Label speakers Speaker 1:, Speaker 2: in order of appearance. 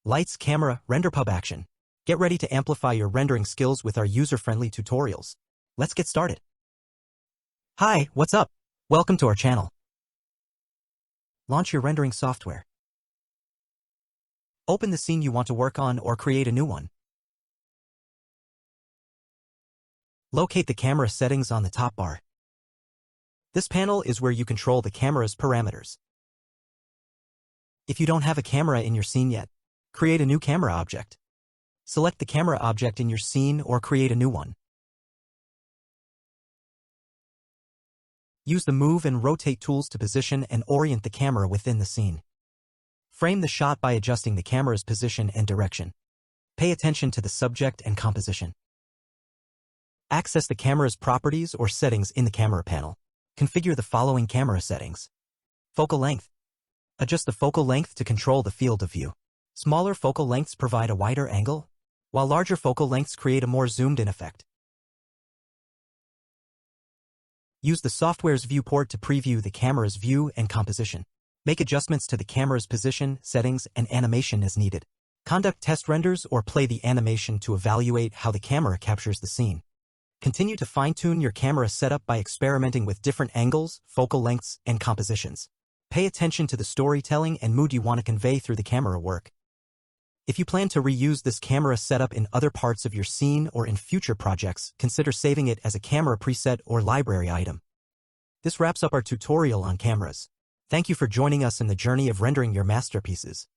Speaker 1: Lights, camera, Renderpub action. Get ready to amplify your rendering skills with our user-friendly tutorials. Let's get started. Hi, what's up? Welcome to our channel. Launch your rendering software. Open the scene you want to work on or create a new one. Locate the camera settings on the top bar. This panel is where you control the camera's parameters. If you don't have a camera in your scene yet, create a new camera object. Select the camera object in your scene or create a new one. Use the move and rotate tools to position and orient the camera within the scene. Frame the shot by adjusting the camera's position and direction. Pay attention to the subject and composition. Access the camera's properties or settings in the camera panel. Configure the following camera settings. Focal length. Adjust the focal length to control the field of view. Smaller focal lengths provide a wider angle, while larger focal lengths create a more zoomed-in effect. Use the software's viewport to preview the camera's view and composition. Make adjustments to the camera's position, settings, and animation as needed. Conduct test renders or play the animation to evaluate how the camera captures the scene. Continue to fine-tune your camera setup by experimenting with different angles, focal lengths, and compositions. Pay attention to the storytelling and mood you want to convey through the camera work. If you plan to reuse this camera setup in other parts of your scene or in future projects, consider saving it as a camera preset or library item. This wraps up our tutorial on cameras. Thank you for joining us in the journey of rendering your masterpieces.